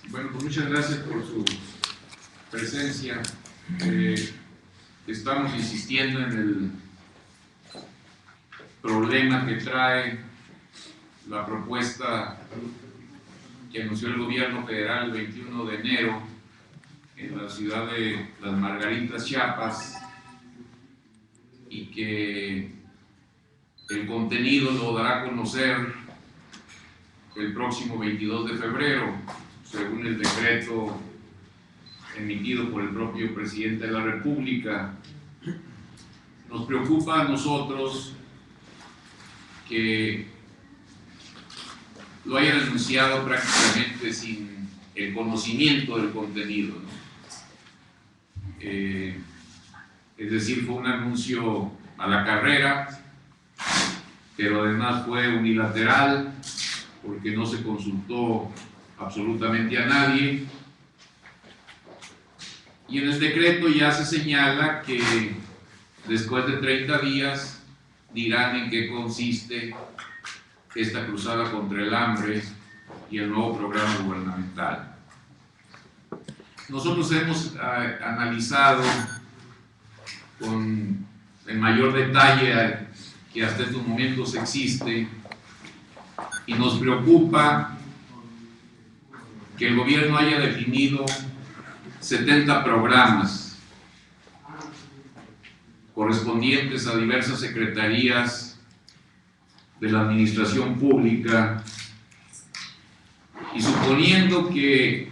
Bueno, pues muchas gracias por su presencia. Estamos insistiendo en el problema que trae la propuesta que anunció el gobierno federal el 21 de enero en la ciudad de Las Margaritas, Chiapas, y que el contenido lo dará a conocer el próximo 22 de febrero, según el decreto emitido por el propio presidente de la República. Nos preocupa a nosotros que lo hayan anunciado prácticamente sin el conocimiento del contenido, ¿no? Es decir, fue un anuncio a la carrera, pero además fue unilateral, porque no se consultó absolutamente a nadie. Y en el decreto ya se señala que después de 30 días dirán en qué consiste esta cruzada contra el hambre y el nuevo programa gubernamental. Nosotros hemos analizado con el mayor detalle que hasta estos momentos existe, y nos preocupa que el gobierno haya definido 70 programas correspondientes a diversas secretarías de la administración pública, y suponiendo que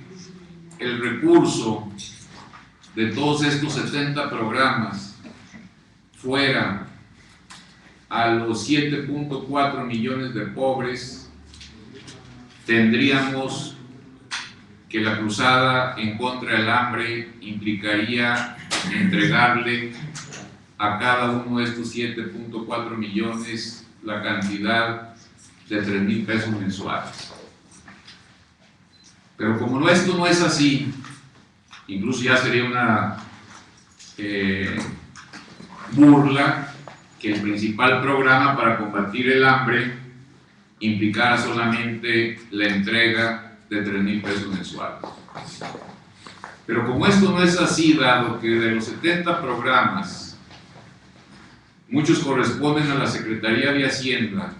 el recurso de todos estos 70 programas fuera a los 7.4 millones de pobres, tendríamos que la cruzada en contra del hambre implicaría entregarle a cada uno de estos 7.4 millones la cantidad de 3,000 pesos mensuales. Pero como esto no es así, incluso ya sería una burla que el principal programa para combatir el hambre implicara solamente la entrega de 3,000 pesos mensuales. Pero como esto no es así, dado que de los 70 programas, muchos corresponden a la Secretaría de Hacienda,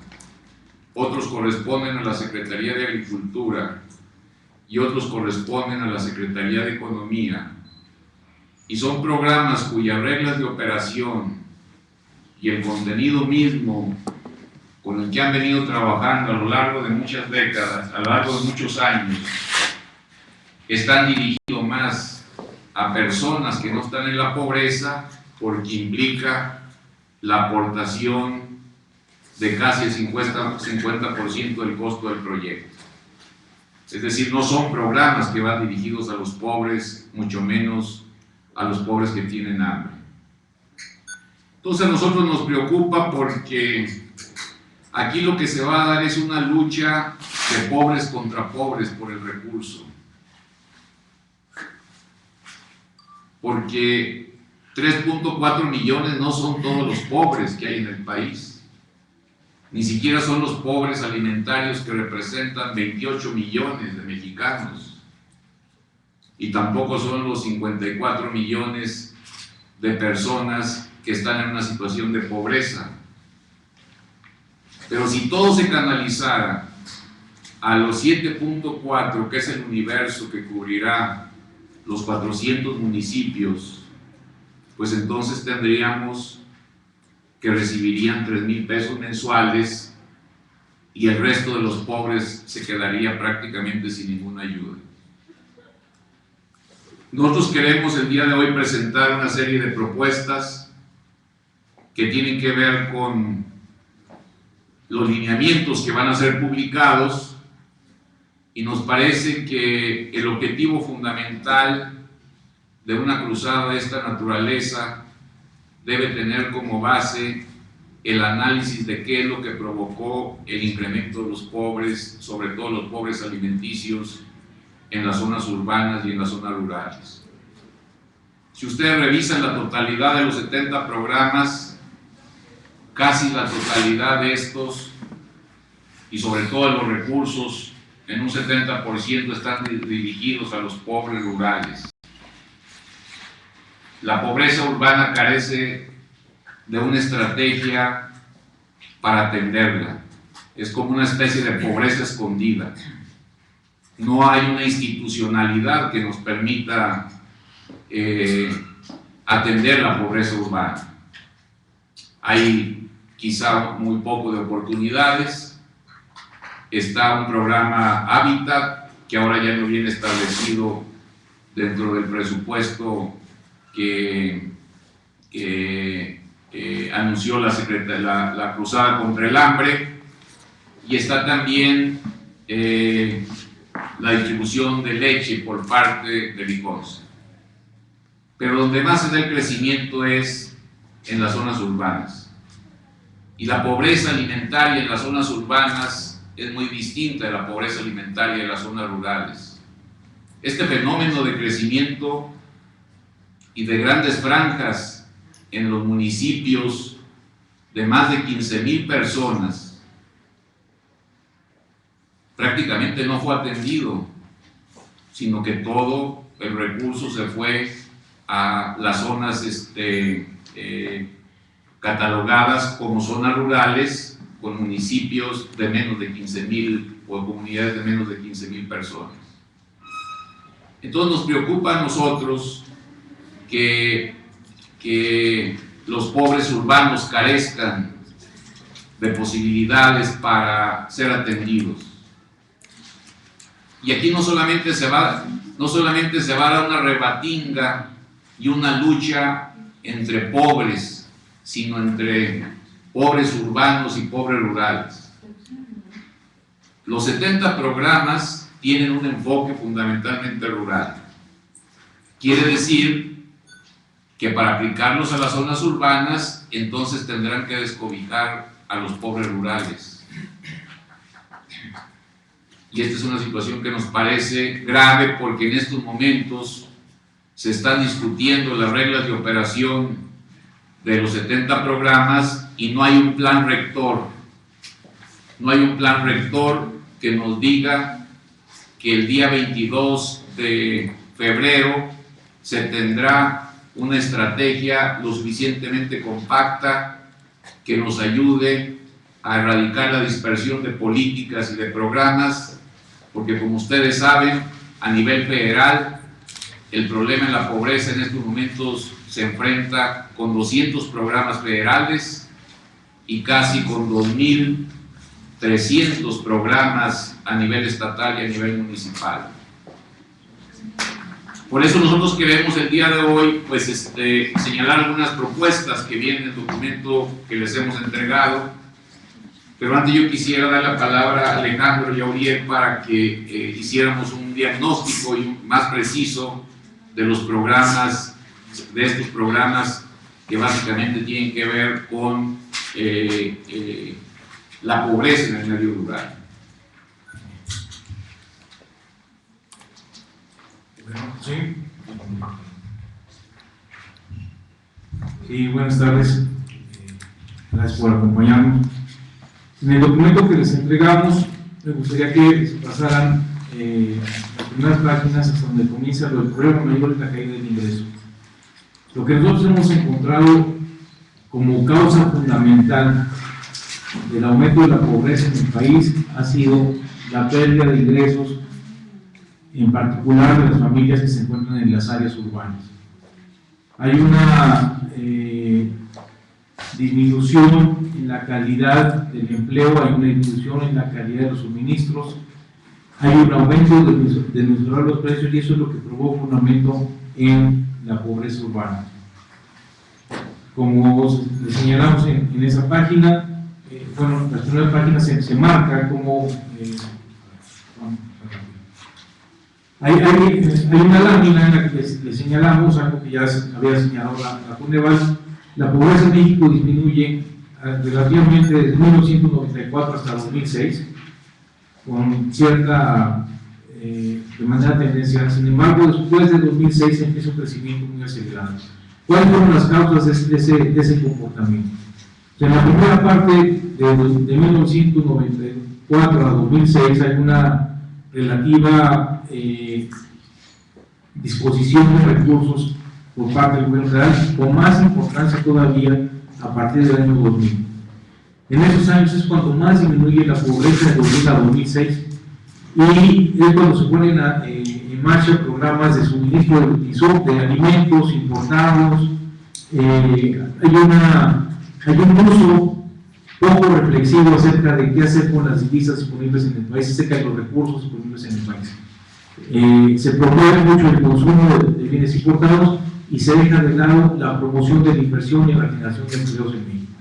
otros corresponden a la Secretaría de Agricultura y otros corresponden a la Secretaría de Economía, y son programas cuyas reglas de operación y el contenido mismo con el que han venido trabajando a lo largo de muchas décadas, a lo largo de muchos años, están dirigidos más a personas que no están en la pobreza, porque implica la aportación de casi el 50% del costo del proyecto. Es decir, no son programas que van dirigidos a los pobres, mucho menos a los pobres que tienen hambre. Entonces a nosotros nos preocupa porque aquí lo que se va a dar es una lucha de pobres contra pobres por el recurso. Porque 3.4 millones no son todos los pobres que hay en el país. Ni siquiera son los pobres alimentarios que representan 28 millones de mexicanos. Y tampoco son los 54 millones de personas que están en una situación de pobreza. Pero si todo se canalizara a los 7.4, que es el universo que cubrirá los 400 municipios, pues entonces tendríamos que recibirían 3,000 pesos mensuales, y el resto de los pobres se quedaría prácticamente sin ninguna ayuda. Nosotros queremos el día de hoy presentar una serie de propuestas que tienen que ver con los lineamientos que van a ser publicados, y nos parece que el objetivo fundamental de una cruzada de esta naturaleza debe tener como base el análisis de qué es lo que provocó el incremento de los pobres, sobre todo los pobres alimenticios, en las zonas urbanas y en las zonas rurales. Si ustedes revisan la totalidad de los 70 programas, casi la totalidad de estos, y sobre todo los recursos en un 70% están dirigidos a los pobres rurales. La pobreza urbana carece de una estrategia para atenderla. Es como una especie de pobreza escondida. No hay una institucionalidad que nos permita atender la pobreza urbana. Hay quizá muy poco de oportunidades. Está un programa Hábitat, que ahora ya no viene establecido dentro del presupuesto que anunció la Cruzada contra el Hambre, y está también la distribución de leche por parte del ICONSE. Pero donde más se da el crecimiento es en las zonas urbanas. Y la pobreza alimentaria en las zonas urbanas es muy distinta de la pobreza alimentaria en las zonas rurales. Este fenómeno de crecimiento y de grandes franjas en los municipios de más de 15,000 personas prácticamente no fue atendido, sino que todo el recurso se fue a las zonas catalogadas como zonas rurales, con municipios de menos de 15,000 o comunidades de menos de 15,000 personas. Entonces nos preocupa a nosotros que los pobres urbanos carezcan de posibilidades para ser atendidos. Y aquí no solamente se va a dar una rebatinga y una lucha entre pobres, sino entre pobres urbanos y pobres rurales. Los 70 programas tienen un enfoque fundamentalmente rural. Quiere decir que para aplicarlos a las zonas urbanas, entonces tendrán que descobijar a los pobres rurales. Y esta es una situación que nos parece grave, porque en estos momentos se están discutiendo las reglas de operación de los 70 programas y no hay un plan rector. No hay un plan rector que nos diga que el día 22 de febrero se tendrá una estrategia lo suficientemente compacta que nos ayude a erradicar la dispersión de políticas y de programas, porque como ustedes saben, a nivel federal, el problema en la pobreza en estos momentos se enfrenta con 200 programas federales y casi con 2,300 programas a nivel estatal y a nivel municipal. Por eso nosotros queremos el día de hoy señalar algunas propuestas que vienen en el documento que les hemos entregado, pero antes yo quisiera dar la palabra a Alejandro y a Uriel para que hiciéramos un diagnóstico más preciso de los programas, de estos programas que básicamente tienen que ver con la pobreza en el medio rural. Sí, buenas tardes. Gracias por acompañarnos. En el documento que les entregamos, me gustaría que se pasaran las primeras páginas hasta donde comienza lo del problema mayor de la caída del ingreso. Lo que nosotros hemos encontrado como causa fundamental del aumento de la pobreza en el país ha sido la pérdida de ingresos, en particular de las familias que se encuentran en las áreas urbanas. Hay una disminución en la calidad del empleo, hay una disminución en la calidad de los suministros, hay un aumento de los precios, y eso es lo que provoca un aumento en la pobreza urbana. Como les señalamos en esa página, bueno, las primeras páginas se marca como hay una lámina en la que les señalamos algo que ya había señalado la Coneval. La pobreza en México disminuye relativamente desde 1994 hasta 2006, con cierta de manera tendencial. Sin embargo, después de 2006 empieza un crecimiento muy acelerado. ¿Cuáles fueron las causas de ese comportamiento? O sea, en la primera parte de 1994 a 2006 hay una relativa disposición de recursos por parte del gobierno federal, con más importancia todavía a partir del año 2000. En esos años es cuando más disminuye la pobreza de 2000 a 2006 y es cuando se ponen en marcha programas de suministro de alimentos importados. Hay un uso poco reflexivo acerca de qué hacer con las divisas disponibles en el país, acerca de los recursos disponibles en el país. Se promueve mucho el consumo de bienes importados y se deja de lado la promoción de la inversión y la generación de empleos en México.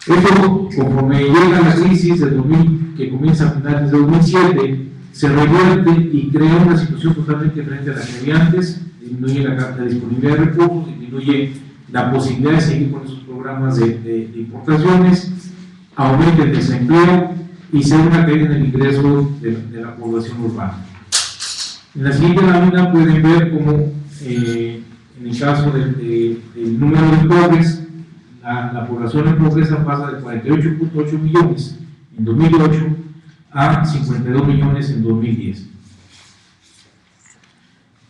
Esto, conforme llega la crisis de 2000, que comienza a finales de 2007, se revierte y crea una situación totalmente diferente a la que había antes, disminuye la disponibilidad de recursos, disminuye la posibilidad de seguir con esos programas de importaciones, aumenta el desempleo y se da una caída en el ingreso de la población urbana. En la siguiente lámina pueden ver cómo en el caso del número de pobres, la población en pobreza pasa de 48.8 millones en 2008 a 52 millones en 2010.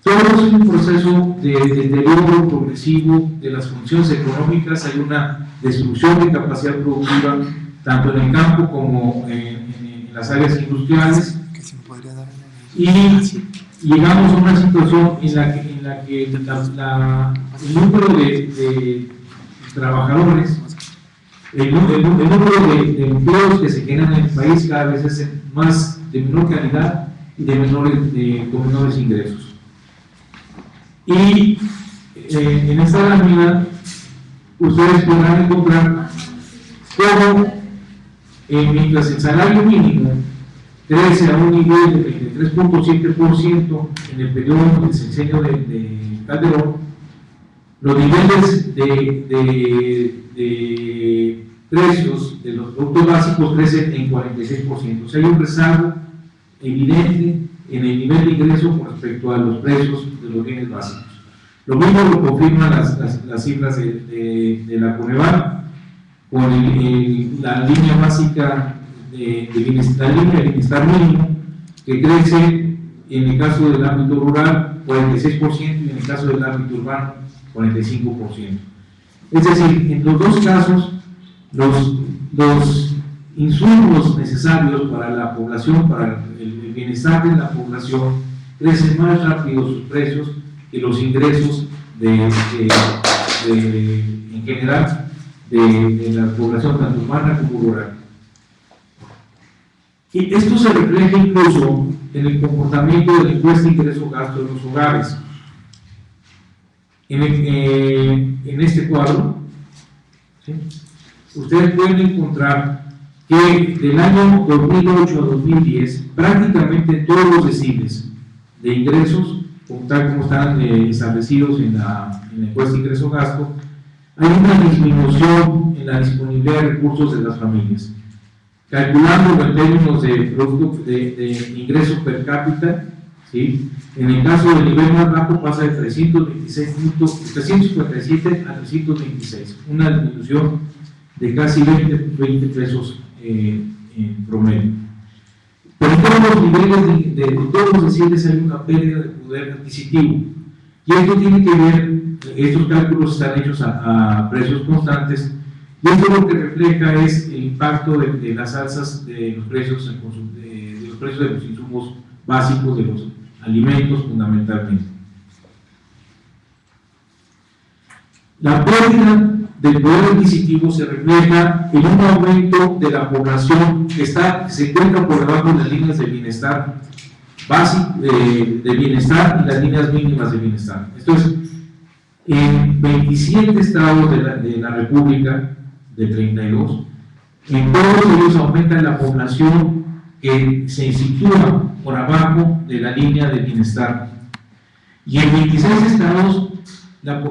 Todo es un proceso de deterioro progresivo de las funciones económicas. Hay una destrucción de capacidad productiva tanto en el campo como en las áreas industriales, y llegamos a una situación en la que el número de trabajadores, el número de empleos que se generan en el país cada vez es más de menor calidad y con menores ingresos. Y en esta lámina ustedes podrán encontrar cómo mientras el salario mínimo crece a un nivel de 23.7% en el periodo del sexenio de Calderón, los niveles de precios de los productos básicos crecen en 46%. O sea, hay un rezago evidente en el nivel de ingreso con respecto a los precios de los bienes básicos. Lo mismo lo confirman las cifras de la Coneval, con la línea básica de bienestar mínimo, que crece en el caso del ámbito rural 46% y en el caso del ámbito urbano 45%. Es decir, en los dos casos, los insumos necesarios para la población, para el bienestar de la población, crecen más rápido sus precios que los ingresos en general de la población tanto urbana como rural. Y esto se refleja incluso en el comportamiento del impuesto ingreso-gasto de los hogares. En este cuadro, ¿sí?, ustedes pueden encontrar que del año 2008 a 2010, prácticamente todos los deciles de ingresos, tal como están establecidos en la encuesta ingreso-gasto, hay una disminución en la disponibilidad de recursos de las familias. Calculándolo en términos de ingresos per cápita, ¿sí?, en el caso del nivel más bajo pasa de 357 a 326, una disminución de casi 20 pesos en promedio. Pero en todos los niveles de todos los deciles hay una pérdida de poder adquisitivo. Y esto tiene que ver, estos cálculos están hechos a precios constantes, y esto lo que refleja es el impacto de las alzas de los precios de los insumos básicos, de los alimentos fundamentalmente. La pérdida del poder adquisitivo se refleja en un aumento de la población que se encuentra por debajo de las líneas de bienestar básico, de bienestar y las líneas mínimas de bienestar. Esto es, en 27 estados de la República, de 32, en todos ellos aumenta la población que se sitúa por abajo de la línea de bienestar. Y en 26 estados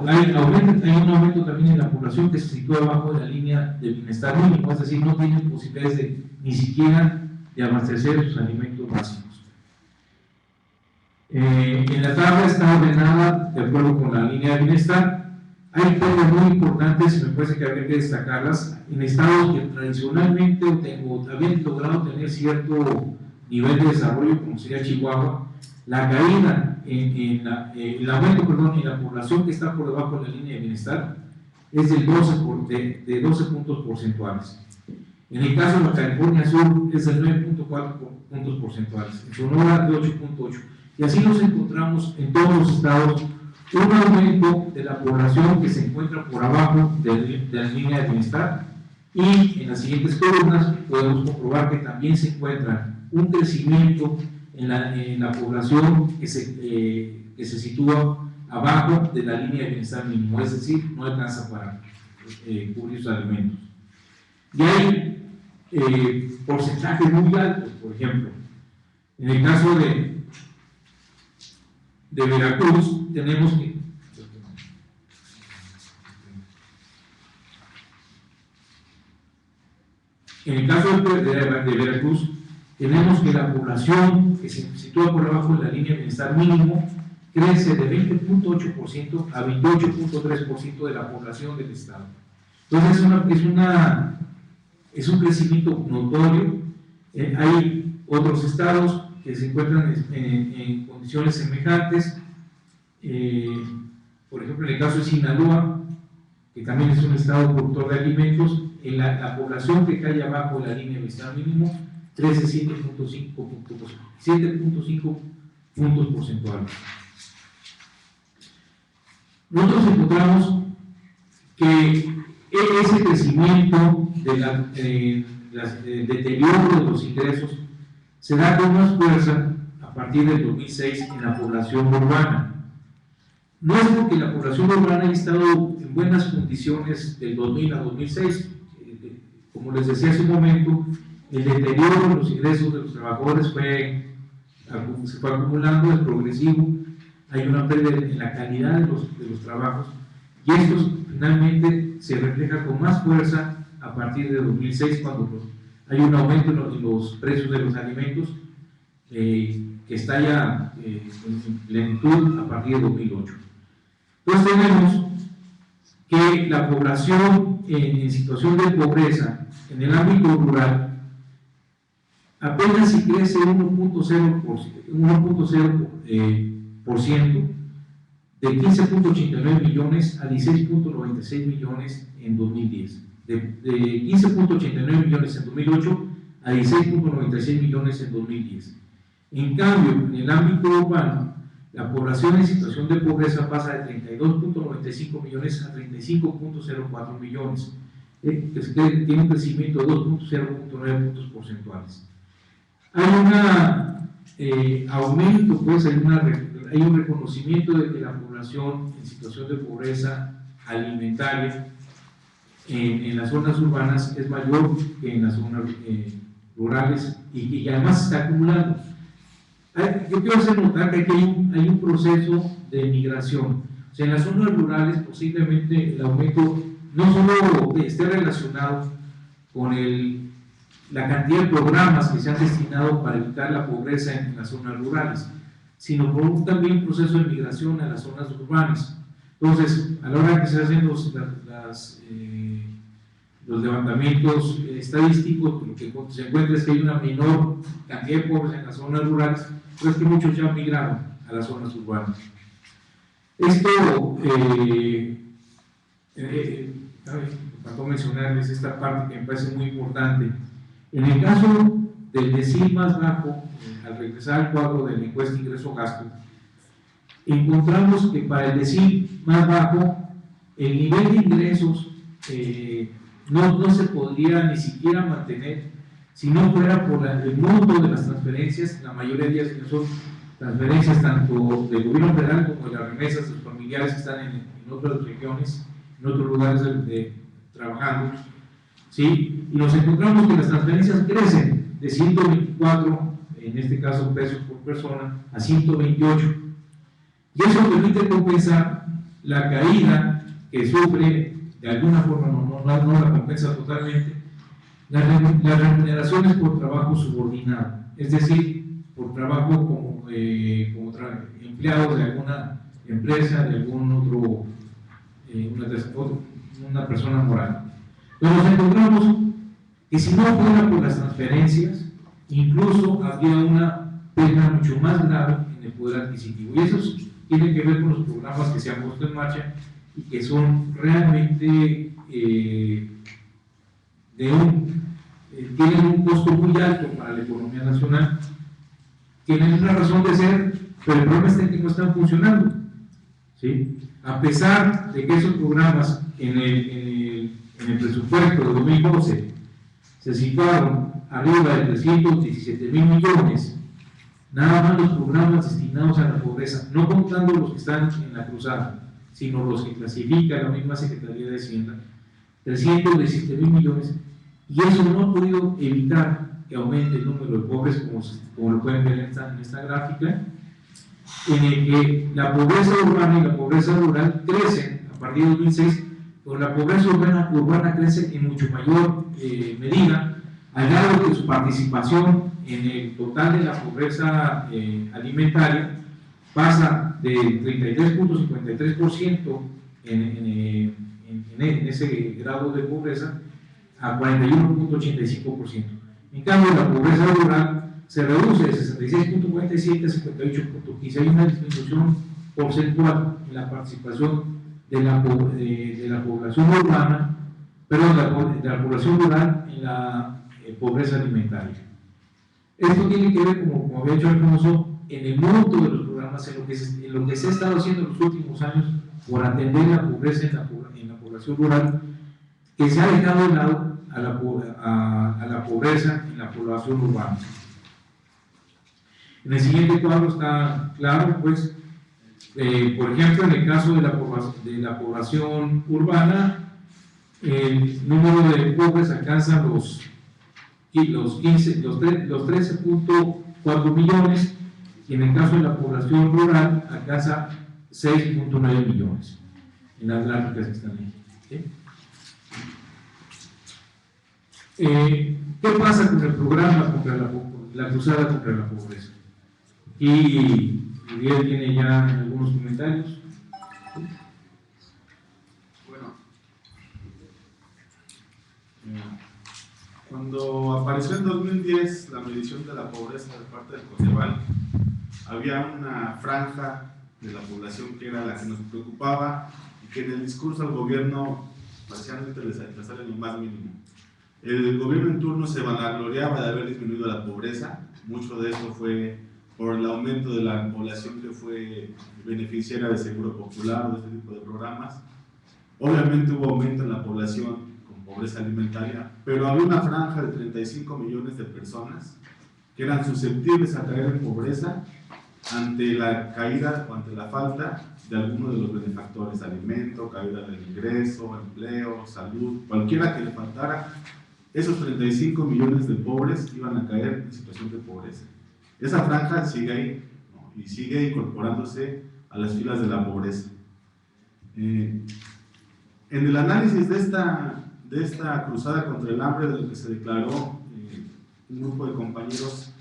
hay un aumento también en la población que se sitúa abajo de la línea de bienestar mínimo, es decir, no tienen posibilidades ni siquiera de abastecer sus alimentos básicos. En la tabla está ordenada de acuerdo con la línea de bienestar. Hay cosas muy importantes, me parece que habría que destacarlas, en estados que tradicionalmente habían logrado tener cierto nivel de desarrollo, como sería Chihuahua, la caída el aumento, perdón, en la población que está por debajo de la línea de bienestar es del 12 puntos porcentuales. En el caso de la California Sur es del 9.4 puntos porcentuales, en Sonora de 8.8. Y así nos encontramos en todos los estados un aumento de la población que se encuentra por abajo de la línea de bienestar, y en las siguientes columnas podemos comprobar que también se encuentra un crecimiento en la población que se sitúa abajo de la línea de bienestar mínimo, es decir, no alcanza para cubrir sus alimentos. Y hay porcentajes muy altos, por ejemplo, en el caso de Veracruz tenemos que Veracruz tenemos que la población que se sitúa por debajo de la línea de bienestar mínimo crece de 20.8% a 28.3% de la población del estado. Entonces es un crecimiento notorio. Hay otros estados que se encuentran en condiciones semejantes, por ejemplo en el caso de Sinaloa, que también es un estado productor de alimentos, en la población que cae abajo de la línea de bienestar mínimo crece 7.5 puntos porcentuales. Nosotros encontramos que ese crecimiento del deterioro de los ingresos se da con más fuerza a partir del 2006 en la población urbana. No es porque la población urbana haya estado en buenas condiciones del 2000 a 2006. Como les decía hace un momento, el deterioro de los ingresos de los trabajadores se fue acumulando, es progresivo, hay una pérdida en la calidad de los trabajos, y esto finalmente se refleja con más fuerza a partir de 2006, cuando hay un aumento en los precios de los alimentos que está ya en plenitud a partir de 2008. Entonces tenemos que la población en situación de pobreza en el ámbito rural apenas si crece 1.0% de 15.89 millones a 16.96 millones en 2010, de 15.89 millones en 2008 a 16.96 millones en 2010. En cambio, en el ámbito urbano, la población en situación de pobreza pasa de 32.95 millones a 35.04 millones, tiene un crecimiento de 2.09 puntos porcentuales. Hay un aumento, pues hay un reconocimiento de que la población en situación de pobreza alimentaria en las zonas urbanas es mayor que en las zonas rurales, y además se está acumulando. Yo quiero hacer notar que aquí hay un proceso de migración. O sea, en las zonas rurales posiblemente el aumento no solo esté relacionado con la cantidad de programas que se han destinado para evitar la pobreza en las zonas rurales, sino por también un proceso de migración a las zonas urbanas. Entonces, a la hora que se hacen los levantamientos estadísticos, lo que se encuentra es que hay una menor cantidad de pobres en las zonas rurales, pero es que muchos ya migraron a las zonas urbanas. Esto, faltó mencionarles esta parte que me parece muy importante. En el caso del decil más bajo, al regresar al cuadro de la encuesta ingreso-gasto, encontramos que para el decil más bajo, el nivel de ingresos no se podría ni siquiera mantener si no fuera por el monto de las transferencias. La mayoría de ellas que son transferencias tanto del gobierno federal como de las remesas de los familiares que están en otras regiones, en otros lugares trabajando, ¿sí? Y nos encontramos que las transferencias crecen de 124, en este caso pesos por persona, a 128, y eso permite compensar la caída que sufre, de alguna forma no la compensa totalmente, las remuneraciones por trabajo subordinado, es decir, por trabajo como empleado de alguna empresa, de algún otro, una persona moral. Pero nos encontramos que si no fuera por las transferencias, incluso había una pena mucho más grave en el poder adquisitivo. Y eso tiene que ver con los programas que se han puesto en marcha y que son realmente tienen un costo muy alto para la economía nacional, tienen una razón de ser, pero el problema es que no están funcionando, ¿sí? A pesar de que esos programas en el presupuesto de 2012 se situaron arriba de 317,000 millones, nada más los programas destinados a la pobreza, no contando los que están en la cruzada, sino los que clasifica la misma Secretaría de Hacienda, 317,000 millones, y eso no ha podido evitar que aumente el número de pobres, como lo pueden ver en esta gráfica, en el que la pobreza urbana y la pobreza rural crecen a partir de 2006, pero la pobreza urbana crece en mucho mayor medida, al grado que su participación en el total de la pobreza alimentaria pasa del 33.53% en ese grado de pobreza a 41.85%. En cambio, la pobreza rural se reduce de 66.47 a 58.15. Hay una disminución porcentual en la participación de la población urbana, perdón, de la población rural en la pobreza alimentaria. Esto tiene que ver, como había dicho Alfonso, en el monto de los programas, en lo que se ha estado haciendo en los últimos años por atender la pobreza en la población rural, que se ha dejado de lado a la pobreza en la población urbana. En el siguiente cuadro está claro, pues, por ejemplo, en el caso de la población urbana, el número de pobres alcanza los 13.4 millones, y en el caso de la población rural alcanza 6.9 millones, en las gráficas que están ahí. ¿Sí? ¿Qué pasa con el programa contra la cruzada contra la pobreza? Y Miguel tiene ya algunos comentarios. Bueno, cuando apareció en 2010 la medición de la pobreza de parte del CONEVAL, había una franja de la población que era la que nos preocupaba y que en el discurso al gobierno parecía no interesar en lo más mínimo. El gobierno en turno se vanagloriaba de haber disminuido la pobreza. Mucho de esto fue por el aumento de la población que fue beneficiaria de Seguro Popular o de este tipo de programas. Obviamente hubo aumento en la población con pobreza alimentaria, pero había una franja de 35 millones de personas que eran susceptibles a caer en pobreza ante la caída o ante la falta de alguno de los benefactores: alimento, caída del ingreso, empleo, salud, cualquiera que le faltara. Esos 35 millones de pobres iban a caer en situación de pobreza. Esa franja sigue ahí, ¿no? Y sigue incorporándose a las filas de la pobreza. En el análisis de esta cruzada contra el hambre, de lo que se declaró un grupo de compañeros,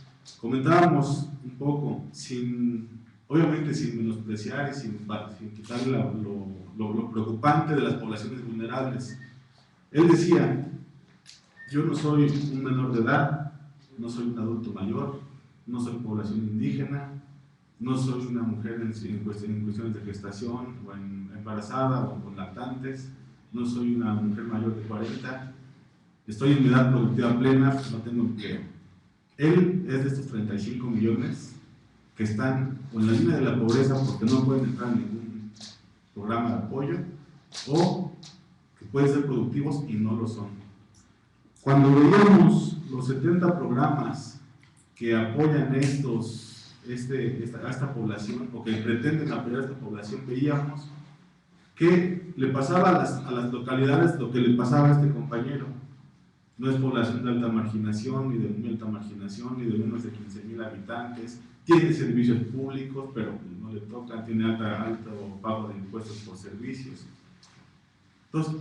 comentábamos un poco, obviamente sin menospreciar y sin quitarle lo preocupante de las poblaciones vulnerables. Él decía: yo no soy un menor de edad, no soy un adulto mayor, no soy población indígena, no soy una mujer en cuestiones de gestación o embarazada o con lactantes, no soy una mujer mayor de 40, estoy en mi edad productiva plena, no tengo empleo. Él es de estos 35 millones que están en la línea de la pobreza porque no pueden entrar en ningún programa de apoyo, o que pueden ser productivos y no lo son. Cuando veíamos los 70 programas que apoyan a esta población, o que pretenden apoyar a esta población, veíamos que le pasaba a las localidades lo que le pasaba a este compañero. No es población de alta marginación, ni de muy alta marginación, ni de menos de 15,000 habitantes, tiene servicios públicos, pero no le tocan, tiene alto pago de impuestos por servicios. Entonces,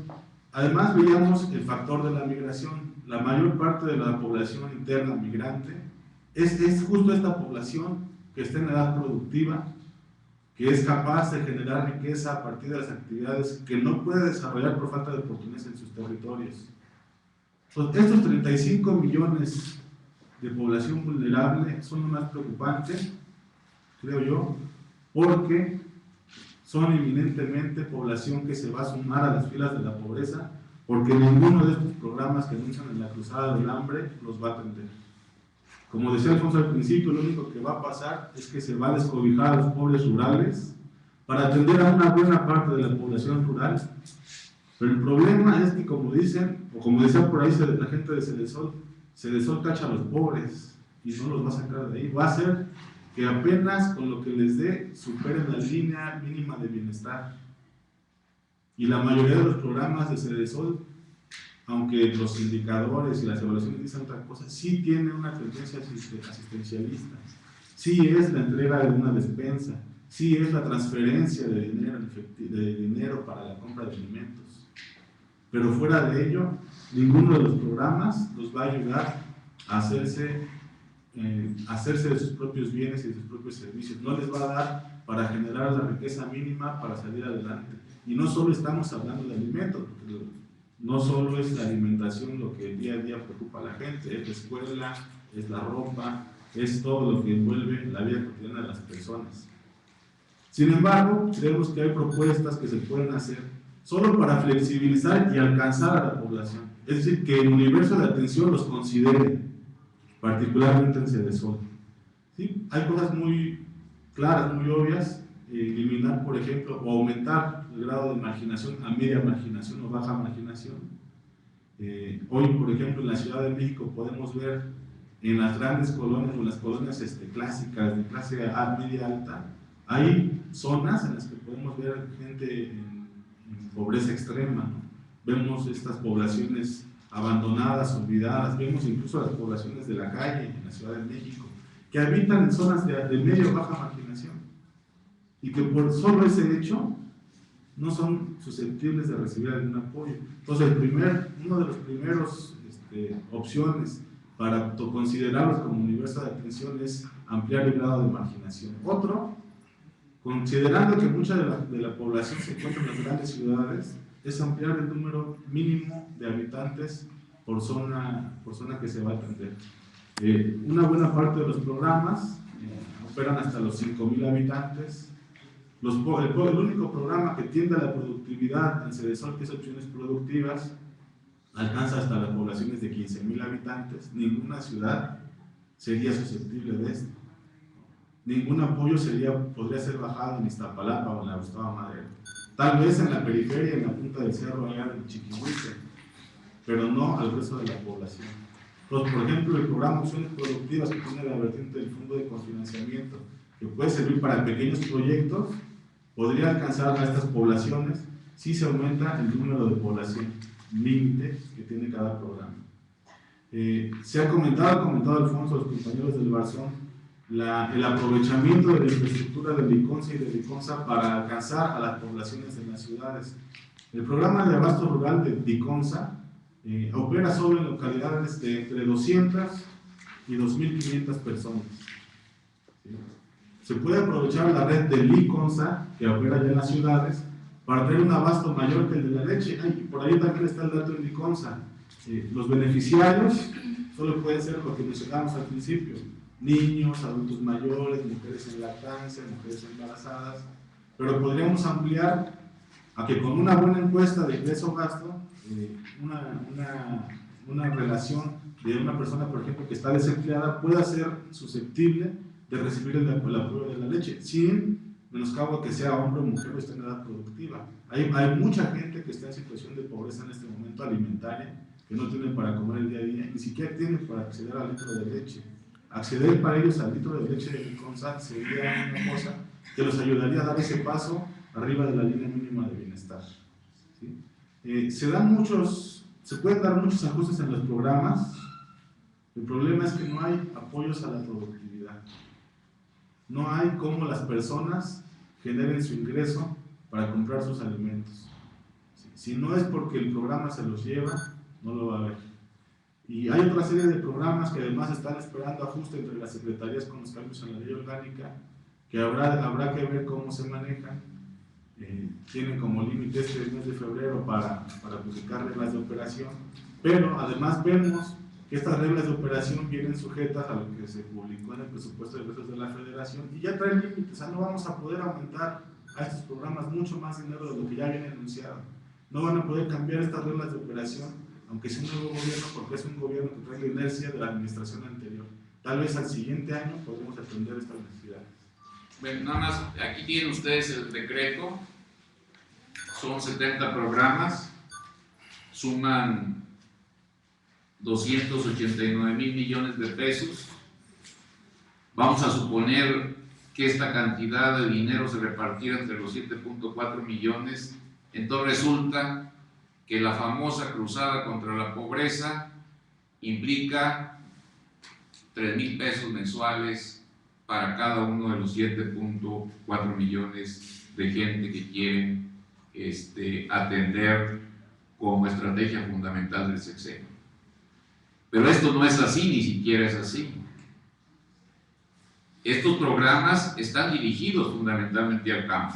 además veíamos el factor de la migración. La mayor parte de la población interna migrante es justo esta población que está en edad productiva, que es capaz de generar riqueza a partir de las actividades que no puede desarrollar por falta de oportunidades en sus territorios. Entonces, estos 35 millones de población vulnerable son lo más preocupante, creo yo, porque son eminentemente población que se va a sumar a las filas de la pobreza, porque ninguno de estos programas que anuncian en la cruzada del hambre los va a atender. Como decía Alfonso al principio, lo único que va a pasar es que se va a descobijar a los pobres rurales para atender a una buena parte de la población rural. Pero el problema es que, como dicen, o como decía por ahí la gente de Cedesol cacha a los pobres y no los va a sacar de ahí. Va a hacer que apenas con lo que les dé superen la línea mínima de bienestar. Y la mayoría de los programas de Cedesol, aunque los indicadores y las evaluaciones dicen otra cosa, sí tiene una tendencia asistencialista. Sí es la entrega de una despensa, sí es la transferencia de dinero para la compra de alimentos. Pero fuera de ello, ninguno de los programas los va a ayudar a hacerse de sus propios bienes y de sus propios servicios. No les va a dar para generar la riqueza mínima para salir adelante. Y no solo estamos hablando de alimentos, porque no solo es la alimentación lo que día a día preocupa a la gente, es la escuela, es la ropa, es todo lo que envuelve la vida cotidiana de las personas. Sin embargo, creemos que hay propuestas que se pueden hacer solo para flexibilizar y alcanzar a la población. Es decir, que el universo de atención los considere, particularmente en Cedesol. ¿Sí? Hay cosas muy claras, muy obvias, eliminar, por ejemplo, o aumentar el grado de marginación a media marginación o baja marginación. Hoy, por ejemplo, en la Ciudad de México podemos ver en las grandes colonias o en las colonias clásicas de clase media alta, hay zonas en las que podemos ver gente en pobreza extrema, ¿no? Vemos estas poblaciones abandonadas, olvidadas, vemos incluso las poblaciones de la calle en la Ciudad de México, que habitan en zonas de media o baja marginación, y que por solo ese hecho no son susceptibles de recibir algún apoyo. Entonces, uno de los primeros opciones para considerarlos como universo de atención es ampliar el grado de marginación. Otro, considerando que mucha de la población se encuentra en las grandes ciudades, es ampliar el número mínimo de habitantes por zona que se va a atender. Una buena parte de los programas operan hasta los 5,000 habitantes. El único programa que tiende a la productividad en Cedesol, que es Opciones Productivas, alcanza hasta las poblaciones de 15,000 habitantes. Ninguna ciudad sería susceptible de esto. Ningún apoyo podría ser bajado en Iztapalapa o en la Gustavo Madero. Tal vez en la periferia, en la punta del cerro, allá en Chiquihuite, pero no al resto de la población. Entonces, por ejemplo, el programa Opciones Productivas, que tiene la vertiente del Fondo de Cofinanciamiento, que puede servir para pequeños proyectos, podría alcanzar a estas poblaciones si se aumenta el número de población límite que tiene cada programa. Se ha comentado Alfonso, los compañeros del Barzón, el aprovechamiento de la infraestructura del ICONSA y del ICONSA para alcanzar a las poblaciones de las ciudades. El programa de abasto rural de ICONSA opera solo en localidades de entre 200 y 2.500 personas. ¿Sí? Se puede aprovechar la red del ICONSA, que opera ya en las ciudades, para tener un abasto mayor que el de la leche. Y por ahí también está el dato del ICONSA. Los beneficiarios solo pueden ser lo que mencionábamos al principio: niños, adultos mayores, mujeres en lactancia, mujeres embarazadas, pero podríamos ampliar a que con una buena encuesta de ingreso-gasto, una relación de una persona, por ejemplo, que está desempleada, pueda ser susceptible de recibir el apoyo de la leche, sin menoscabo a que sea hombre o mujer o esté en edad productiva. Hay mucha gente que está en situación de pobreza en este momento alimentaria, que no tiene para comer el día a día, ni siquiera tiene para acceder al litro de leche. Acceder para ellos al litro de leche de ICONSA sería una cosa que los ayudaría a dar ese paso arriba de la línea mínima de bienestar. ¿Sí? Se pueden dar muchos ajustes en los programas. El problema es que no hay apoyos a la productividad. No hay cómo las personas generen su ingreso para comprar sus alimentos. Si no es porque el programa se los lleva, no lo va a haber. Y hay otra serie de programas que además están esperando ajuste entre las secretarías con los cambios en la ley orgánica, que habrá que ver cómo se manejan. Tienen como límite este mes de febrero para publicar reglas de operación, pero además vemos que estas reglas de operación vienen sujetas a lo que se publicó en el presupuesto de egresos de la Federación y ya traen límites, o sea, no vamos a poder aumentar a estos programas mucho más dinero de lo que ya viene anunciado. No van a poder cambiar estas reglas de operación, aunque sea un nuevo gobierno, porque es un gobierno que trae la inercia de la administración anterior. Tal vez al siguiente año podremos atender estas necesidades. Bueno, nada más, aquí tienen ustedes el decreto, son 70 programas, suman 289,000 millones de pesos. Vamos a suponer que esta cantidad de dinero se repartiera entre los 7.4 millones, entonces resulta que la famosa cruzada contra la pobreza implica 3,000 pesos mensuales para cada uno de los 7.4 millones de gente que quieren atender como estrategia fundamental del sexenio. Pero esto no es así, ni siquiera es así. Estos programas están dirigidos fundamentalmente al campo.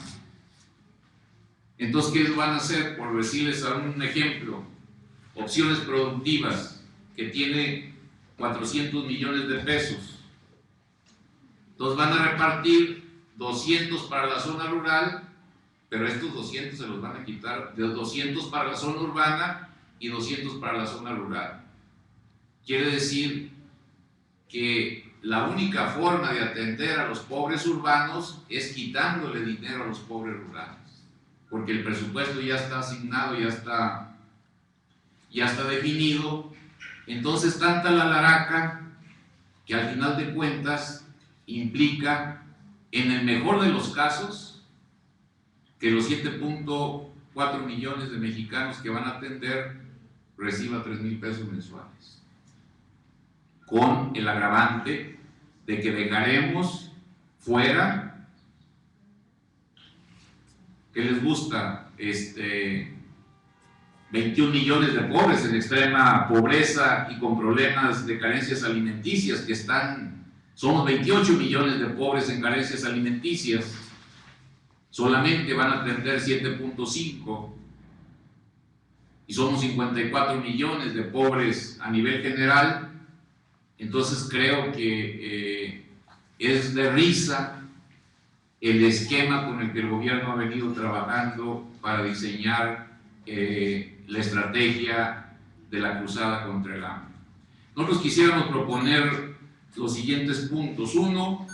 Entonces, ¿qué van a hacer? Por decirles un ejemplo, opciones productivas, que tiene 400 millones de pesos. Entonces van a repartir 200 para la zona rural, pero estos 200 se los van a quitar, de 200 para la zona urbana y 200 para la zona rural. Quiere decir que la única forma de atender a los pobres urbanos es quitándole dinero a los pobres rurales, porque el presupuesto ya está asignado, ya está definido. Entonces, tanta la laraca que al final de cuentas implica, en el mejor de los casos, que los 7.4 millones de mexicanos que van a atender reciban 3,000 pesos mensuales, con el agravante de que dejaremos fuera, que les gusta, 21 millones de pobres en extrema pobreza y con problemas de carencias alimenticias, somos 28 millones de pobres en carencias alimenticias, solamente van a atender 7.5, y somos 54 millones de pobres a nivel general. Entonces creo que es de risa el esquema con el que el gobierno ha venido trabajando para diseñar la estrategia de la cruzada contra el hambre. Nosotros quisiéramos proponer los siguientes puntos. Uno,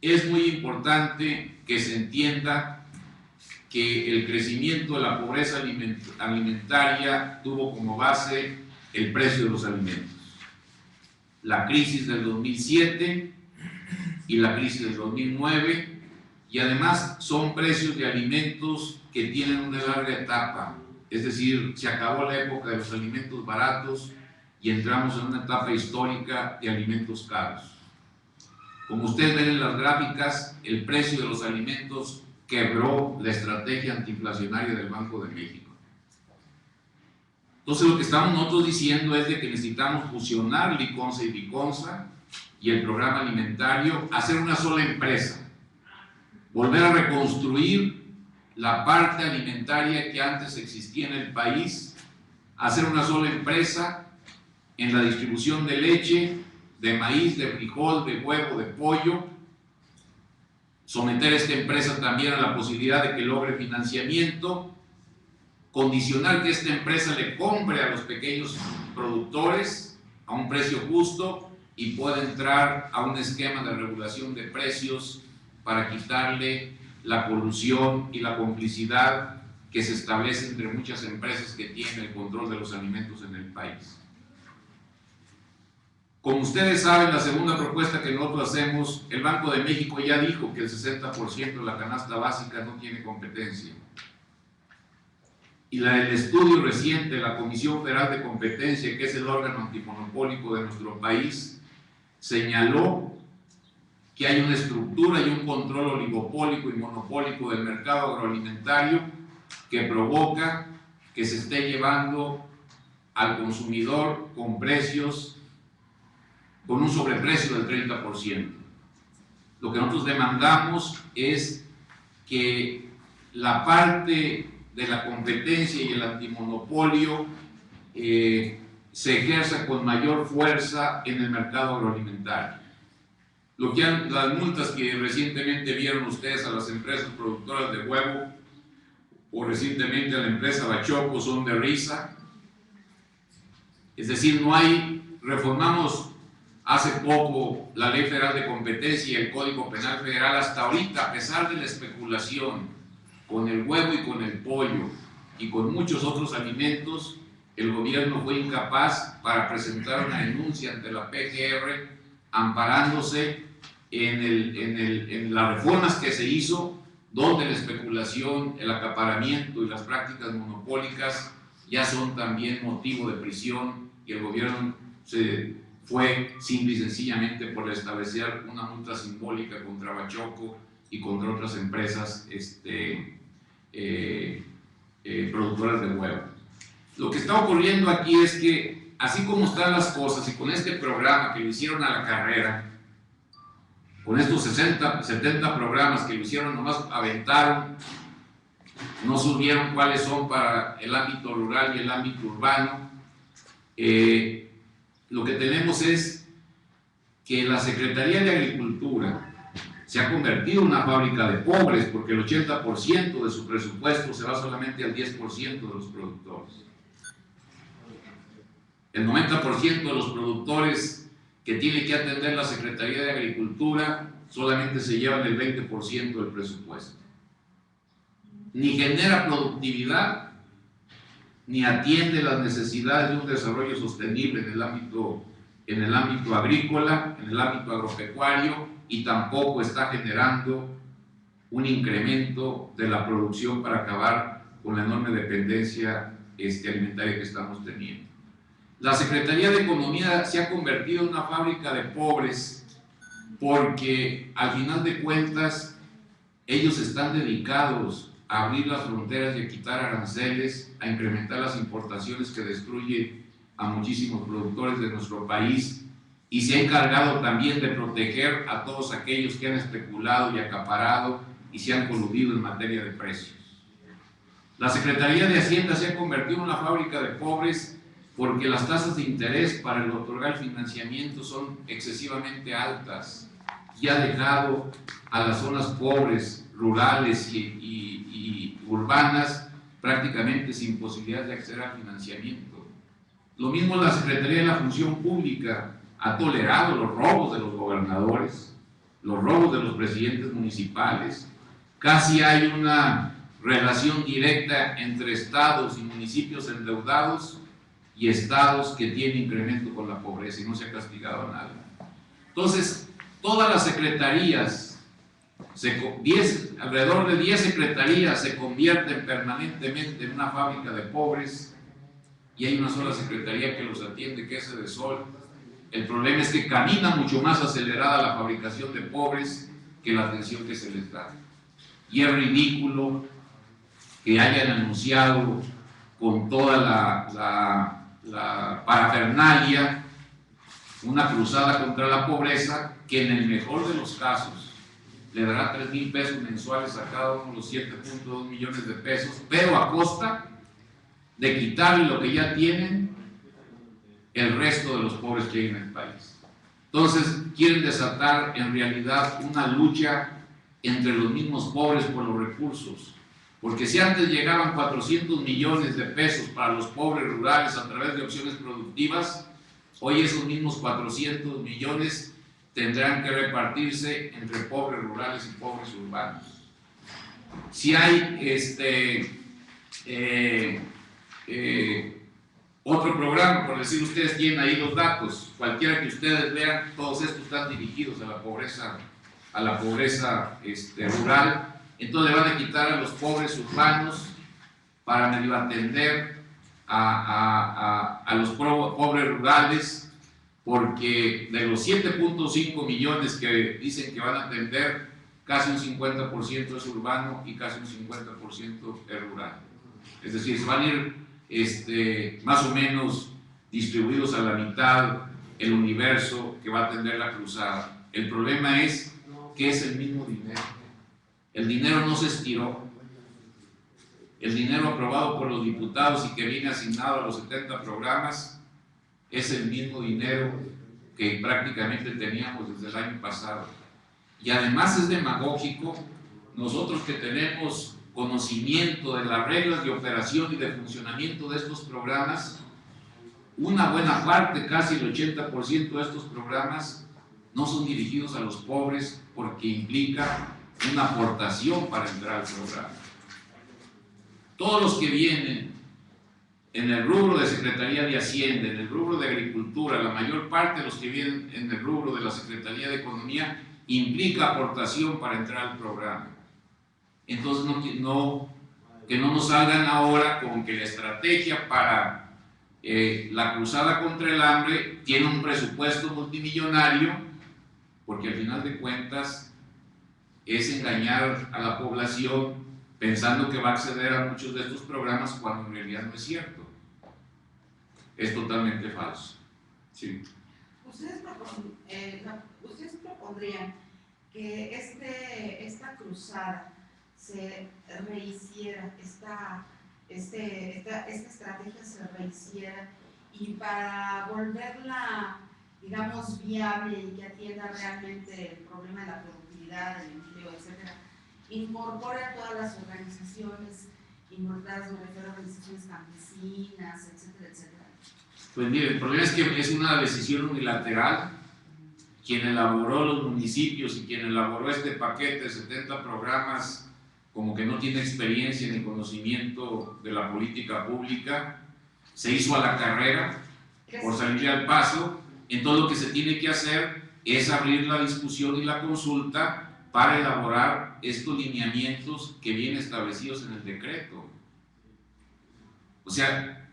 es muy importante que se entienda que el crecimiento de la pobreza alimentaria tuvo como base el precio de los alimentos. La crisis del 2007 y la crisis del 2009, y además son precios de alimentos que tienen una larga etapa, es decir, se acabó la época de los alimentos baratos y entramos en una etapa histórica de alimentos caros. Como ustedes ven en las gráficas, el precio de los alimentos quebró la estrategia antiinflacionaria del Banco de México. Entonces, lo que estamos nosotros diciendo es de que necesitamos fusionar Liconza y Liconza y el programa alimentario, hacer una sola empresa, volver a reconstruir la parte alimentaria que antes existía en el país, hacer una sola empresa en la distribución de leche, de maíz, de frijol, de huevo, de pollo, someter a esta empresa también a la posibilidad de que logre financiamiento, condicionar que esta empresa le compre a los pequeños productores a un precio justo y pueda entrar a un esquema de regulación de precios para quitarle la colusión y la complicidad que se establece entre muchas empresas que tienen el control de los alimentos en el país. Como ustedes saben, la segunda propuesta que nosotros hacemos, el Banco de México ya dijo que el 60% de la canasta básica no tiene competencia. Y el estudio reciente de la Comisión Federal de Competencia, que es el órgano antimonopólico de nuestro país, señaló que hay una estructura y un control oligopólico y monopólico del mercado agroalimentario que provoca que se esté llevando al consumidor con precios, con un sobreprecio del 30%. Lo que nosotros demandamos es que la parte de la competencia y el antimonopolio se ejerza con mayor fuerza en el mercado agroalimentario. Las multas que recientemente vieron ustedes a las empresas productoras de huevo o recientemente a la empresa Bachoco son de risa. Es decir, reformamos hace poco la Ley Federal de Competencia y el Código Penal Federal. Hasta ahorita, a pesar de la especulación con el huevo y con el pollo y con muchos otros alimentos, el gobierno fue incapaz para presentar una denuncia ante la PGR amparándose en las reformas que se hizo, donde la especulación, el acaparamiento y las prácticas monopólicas ya son también motivo de prisión, y el gobierno se fue simple y sencillamente por establecer una multa simbólica contra Bachoco y contra otras empresas productoras de huevo. Lo que está ocurriendo aquí es que, así como están las cosas y con este programa que lo hicieron a la carrera, con estos 70 programas que lo hicieron, nomás aventaron, no supieron cuáles son para el ámbito rural y el ámbito urbano. Lo que tenemos es que la Secretaría de Agricultura se ha convertido en una fábrica de pobres, porque el 80% de su presupuesto se va solamente al 10% de los productores. El 90% de los productores que tiene que atender la Secretaría de Agricultura solamente se llevan el 20% del presupuesto. Ni genera productividad, ni atiende las necesidades de un desarrollo sostenible en el ámbito agrícola, en el ámbito agropecuario, y tampoco está generando un incremento de la producción para acabar con la enorme dependencia alimentaria que estamos teniendo. La Secretaría de Economía se ha convertido en una fábrica de pobres, porque al final de cuentas ellos están dedicados a abrir las fronteras y a quitar aranceles, a incrementar las importaciones que destruyen a muchísimos productores de nuestro país, y se ha encargado también de proteger a todos aquellos que han especulado y acaparado y se han coludido en materia de precios. La Secretaría de Hacienda se ha convertido en una fábrica de pobres, porque las tasas de interés para el otorgar financiamiento son excesivamente altas y ha dejado a las zonas pobres, rurales y urbanas prácticamente sin posibilidad de acceder al financiamiento. Lo mismo la Secretaría de la Función Pública ha tolerado los robos de los gobernadores, los robos de los presidentes municipales. Casi hay una relación directa entre estados y municipios endeudados y estados que tienen incremento con la pobreza, y no se ha castigado a nadie. Entonces, todas las secretarías, alrededor de 10 secretarías se convierten permanentemente en una fábrica de pobres, y hay una sola secretaría que los atiende, que es Edesol. El problema es que camina mucho más acelerada la fabricación de pobres que la atención que se les da. Y es ridículo que hayan anunciado con toda la parafernalia una cruzada contra la pobreza, que en el mejor de los casos le dará 3,000 pesos mensuales a cada uno de los 7.2 millones de pesos, pero a costa de quitarle lo que ya tienen el resto de los pobres que hay en el país. Entonces quieren desatar en realidad una lucha entre los mismos pobres por los recursos, porque si antes llegaban 400 millones de pesos para los pobres rurales a través de opciones productivas, hoy esos mismos 400 millones tendrán que repartirse entre pobres rurales y pobres urbanos. Si hay otro programa, por decir, ustedes tienen ahí los datos, cualquiera que ustedes vean, todos estos están dirigidos a la pobreza rural. Entonces le van a quitar a los pobres urbanos para medio atender a los pobres rurales, porque de los 7.5 millones que dicen que van a atender, casi un 50% es urbano y casi un 50% es rural. Es decir, se van a ir más o menos distribuidos a la mitad el universo que va a atender la cruzada. El problema es que es el mismo dinero. El dinero no se estiró. El dinero aprobado por los diputados y que viene asignado a los 70 programas es el mismo dinero que prácticamente teníamos desde el año pasado. Y además es demagógico. Nosotros que tenemos conocimiento de las reglas de operación y de funcionamiento de estos programas, una buena parte, casi el 80% de estos programas no son dirigidos a los pobres porque implica una aportación para entrar al programa. Todos los que vienen en el rubro de Secretaría de Hacienda, en el rubro de Agricultura, la mayor parte de los que vienen en el rubro de la Secretaría de Economía, implica aportación para entrar al programa. Entonces, que no nos salgan ahora con que la estrategia para la cruzada contra el hambre tiene un presupuesto multimillonario, porque al final de cuentas es engañar a la población pensando que va a acceder a muchos de estos programas cuando en realidad no es cierto. Es totalmente falso. Sí. ¿Ustedes propondrían que esta cruzada se rehiciera, esta estrategia se rehiciera, y para volverla, digamos, viable y que atienda realmente el problema de la productividad, el empleo, etcétera, incorpore a todas las organizaciones involucradas, me refiero a organizaciones campesinas, etcétera, etcétera? Pues mire, el problema es que es una decisión unilateral. Quien elaboró los municipios y quien elaboró este paquete de 70 programas, como que no tiene experiencia ni conocimiento de la política pública, se hizo a la carrera por salirle al paso. Entonces lo que se tiene que hacer es abrir la discusión y la consulta para elaborar estos lineamientos que vienen establecidos en el decreto. O sea,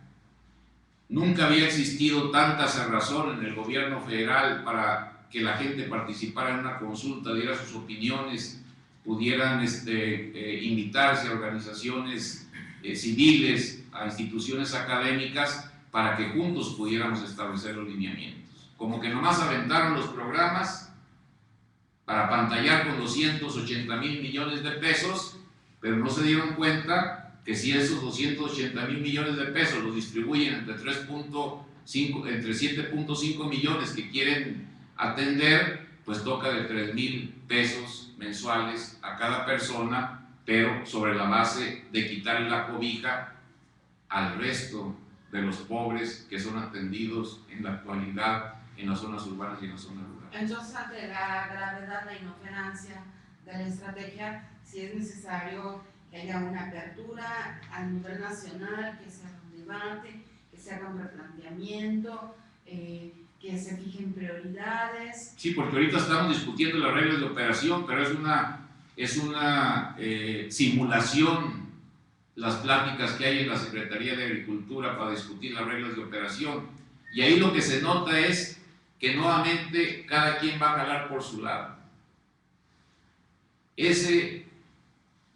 nunca había existido tanta cerrazón en el gobierno federal para que la gente participara en una consulta, diera sus opiniones, pudieran invitarse a organizaciones civiles, a instituciones académicas, para que juntos pudiéramos establecer los lineamientos. Como que nomás aventaron los programas para pantallar con 280,000 millones de pesos, pero no se dieron cuenta que si esos 280,000 millones de pesos los distribuyen entre 7.5 millones que quieren atender, pues toca de 3,000 pesos mensuales a cada persona, pero sobre la base de quitarle la cobija al resto de los pobres que son atendidos en la actualidad en las zonas urbanas y en las zonas rurales. Entonces, ante la gravedad, la inoperancia de la estrategia, si es necesario que haya una apertura a nivel nacional, que se haga un debate, que se haga un replanteamiento, que se fijen prioridades. Sí, porque ahorita estamos discutiendo las reglas de operación, pero es una simulación las pláticas que hay en la Secretaría de Agricultura para discutir las reglas de operación. Y ahí lo que se nota es que nuevamente cada quien va a jalar por su lado. Ese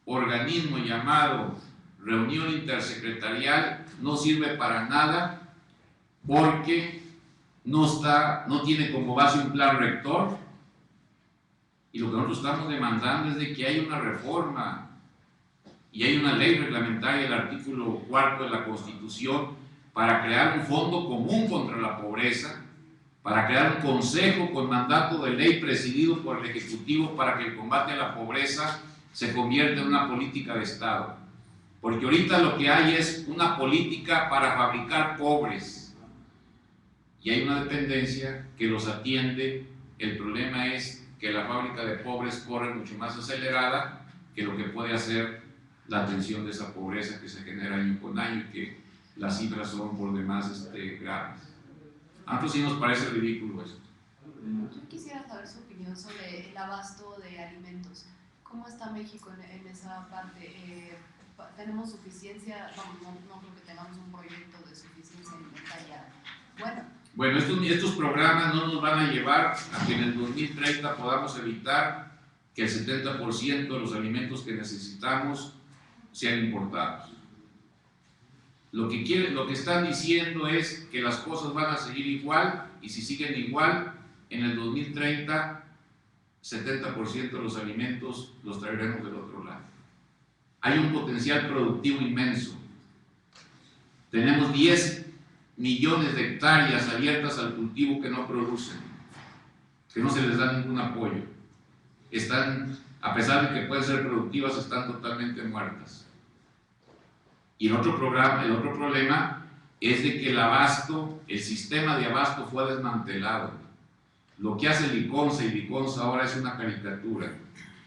organismo llamado reunión intersecretarial no sirve para nada porque no tiene como base un plan rector, y lo que nosotros estamos demandando es de que haya una reforma y hay una ley reglamentaria, el artículo 4 de la Constitución, para crear un fondo común contra la pobreza, para crear un consejo con mandato de ley presidido por el Ejecutivo para que el combate a la pobreza se convierta en una política de Estado. Porque ahorita lo que hay es una política para fabricar pobres y hay una dependencia que los atiende. El problema es que la fábrica de pobres corre mucho más acelerada que lo que puede hacer la atención de esa pobreza que se genera año con año y que las cifras son por demás graves. A nosotros sí nos parece ridículo esto. Yo quisiera saber su opinión sobre el abasto de alimentos. ¿Cómo está México en esa parte? ¿Tenemos suficiencia? No creo que tengamos un proyecto de suficiencia alimentaria. Bueno, estos programas no nos van a llevar a que en el 2030 podamos evitar que el 70% de los alimentos que necesitamos sean importados. Lo que están diciendo es que las cosas van a seguir igual, y si siguen igual, en el 2030 70% de los alimentos los traeremos del otro lado. Hay un potencial productivo inmenso. Tenemos 10 millones de hectáreas abiertas al cultivo que no producen, que no se les da ningún apoyo. Están, a pesar de que pueden ser productivas, están totalmente muertas. Y el otro problema es de que el abasto, el sistema de abasto fue desmantelado. Lo que hace Liconsa y Liconsa ahora es una caricatura.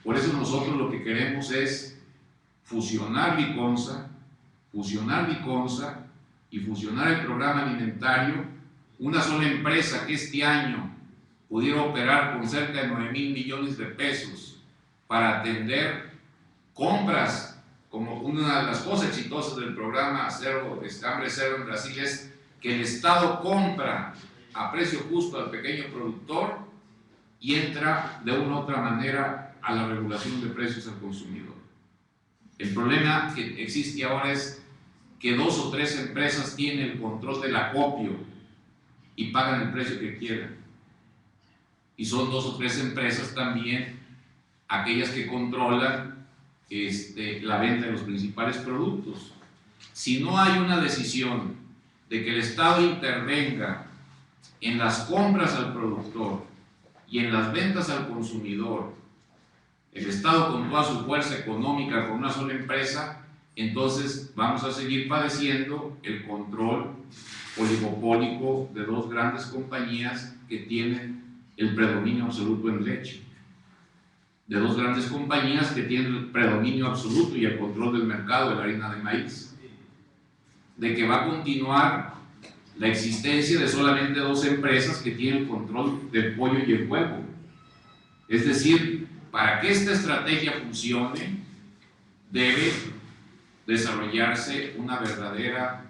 Por eso nosotros lo que queremos es fusionar Liconsa y fusionar el programa alimentario, una sola empresa que este año pudiera operar con cerca de 9,000 millones de pesos para atender compras. Como una de las cosas exitosas del programa Hambre Cero en Brasil es que el Estado compra a precio justo al pequeño productor y entra de una u otra manera a la regulación de precios al consumidor. El problema que existe ahora es que 2 o 3 empresas tienen el control del acopio y pagan el precio que quieran. Y son 2 o 3 empresas también aquellas que controlan la venta de los principales productos. Si no hay una decisión de que el Estado intervenga en las compras al productor y en las ventas al consumidor, el Estado con toda su fuerza económica con una sola empresa, entonces vamos a seguir padeciendo el control oligopólico de 2 grandes compañías que tienen el predominio absoluto en leche, de 2 grandes compañías que tienen el predominio absoluto y el control del mercado de la harina de maíz, de que va a continuar la existencia de solamente 2 empresas que tienen el control del pollo y el huevo. Es decir, para que esta estrategia funcione, debe desarrollarse una verdadera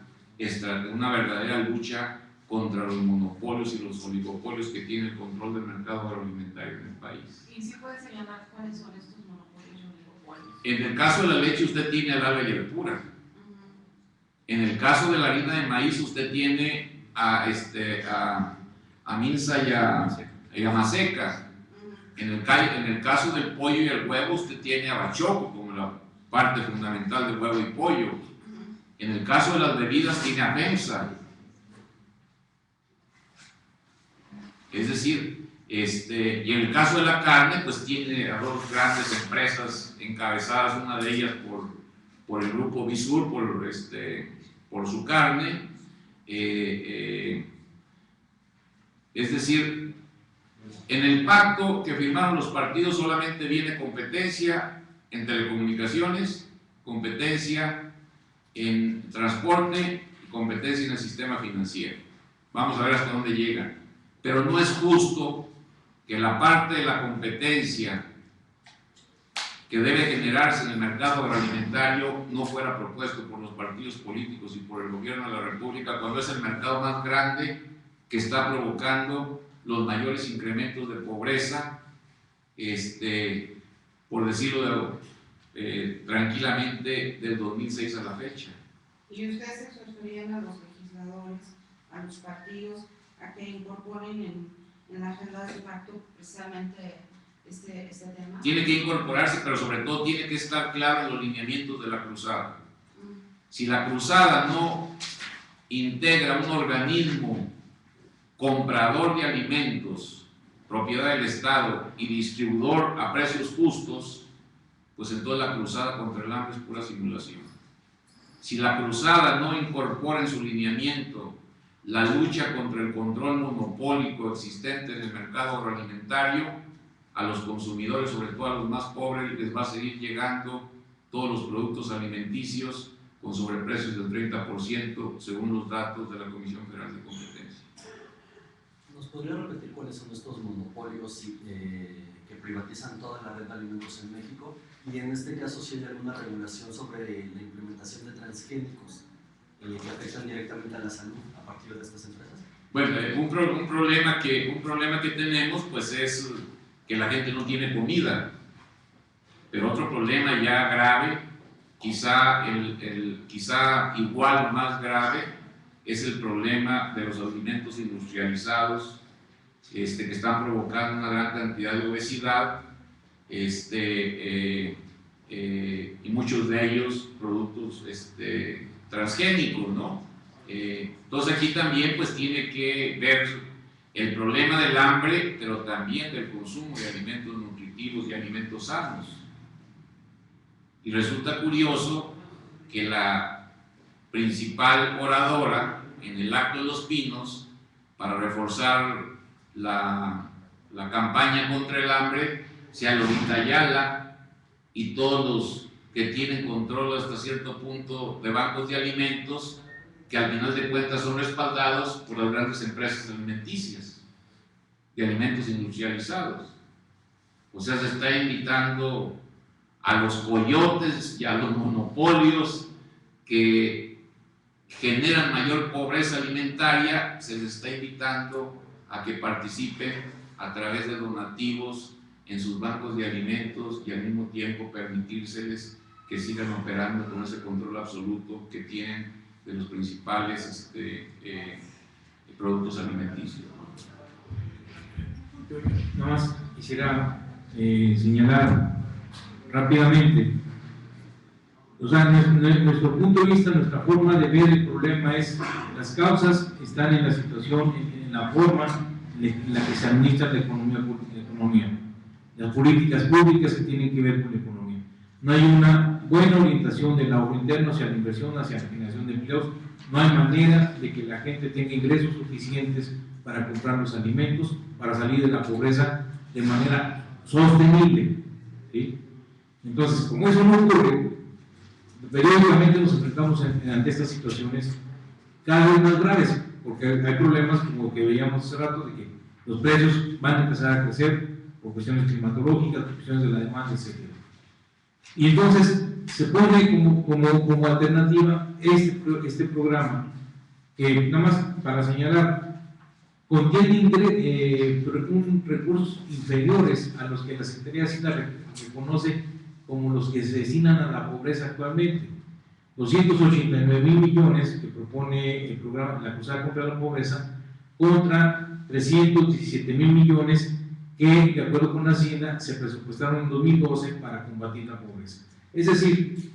lucha contra los monopolios y los oligopolios que tienen el control del mercado agroalimentario en el país. ¿Y si puede señalar cuáles son estos monopolios y oligopolios? En el caso de la leche usted tiene al Alba y el Pura. En el caso de la harina de maíz usted tiene a Minsa y a Maseca. En el caso del pollo y el huevo usted tiene a Bachoco como la parte fundamental del huevo y pollo. En el caso de las bebidas tiene a FEMSA. Es decir, y en el caso de la carne, pues tiene a 2 grandes empresas encabezadas, una de ellas por el grupo Bisur, por su carne. Es decir, en el pacto que firmaron los partidos solamente viene competencia en telecomunicaciones, competencia en transporte y competencia en el sistema financiero. Vamos a ver hasta dónde llegan. Pero no es justo que la parte de la competencia que debe generarse en el mercado agroalimentario no fuera propuesto por los partidos políticos y por el gobierno de la República, cuando es el mercado más grande que está provocando los mayores incrementos de pobreza, por decirlo tranquilamente, del 2006 a la fecha. ¿Y ustedes exhortarían a los legisladores, a los partidos, a que incorporen en la agenda de su pacto precisamente este tema? Tiene que incorporarse, pero sobre todo tiene que estar claro en los lineamientos de la cruzada. Si la cruzada no integra un organismo comprador de alimentos, propiedad del Estado y distribuidor a precios justos, pues entonces la cruzada contra el hambre es pura simulación. Si la cruzada no incorpora en su lineamiento la lucha contra el control monopólico existente en el mercado agroalimentario, a los consumidores, sobre todo a los más pobres, les va a seguir llegando todos los productos alimenticios con sobreprecios del 30%, según los datos de la Comisión Federal de Competencia. ¿Nos podría repetir cuáles son estos monopolios que privatizan toda la red de alimentos en México? Y en este caso, si hay alguna regulación sobre la implementación de transgénicos que afectan directamente a la salud a partir de estas empresas. Bueno, un problema que tenemos pues es que la gente no tiene comida, pero otro problema ya grave, quizá igual o más grave, es el problema de los alimentos industrializados que están provocando una gran cantidad de obesidad y muchos de ellos productos transgénicos, ¿no? Entonces aquí también pues tiene que ver el problema del hambre, pero también del consumo de alimentos nutritivos y alimentos sanos. Y resulta curioso que la principal oradora en el Acto de los Pinos, para reforzar la campaña contra el hambre, sea Lolita Ayala y todos los que tienen control hasta cierto punto de bancos de alimentos, que al final de cuentas son respaldados por las grandes empresas alimenticias, de alimentos industrializados. O sea, se está invitando a los coyotes y a los monopolios que generan mayor pobreza alimentaria, se les está invitando a que participen a través de donativos en sus bancos de alimentos y al mismo tiempo permitírseles que sigan operando con ese control absoluto que tienen de los principales productos alimenticios. Nada más quisiera señalar rápidamente, o sea, nuestro punto de vista, nuestra forma de ver el problema es, las causas están en la situación, en la forma en la que se administra la economía, las políticas públicas que tienen que ver con la economía. No hay una buena orientación del ahorro interno hacia la inversión, hacia la generación de empleos. No hay manera de que la gente tenga ingresos suficientes para comprar los alimentos, para salir de la pobreza de manera sostenible, ¿sí? Entonces, como eso no ocurre, periódicamente nos enfrentamos ante estas situaciones cada vez más graves, porque hay problemas como que veíamos hace rato, de que los precios van a empezar a crecer por cuestiones climatológicas, por cuestiones de la demanda, etc. Y entonces se pone como alternativa este programa, que nada más para señalar, contiene recursos inferiores a los que la Secretaría de Hacienda reconoce como los que se destinan a la pobreza actualmente. 289,000 millones que propone el programa, la Cruzada contra la Pobreza, contra 317,000 millones que, de acuerdo con la Hacienda, se presupuestaron en 2012 para combatir la pobreza. Es decir,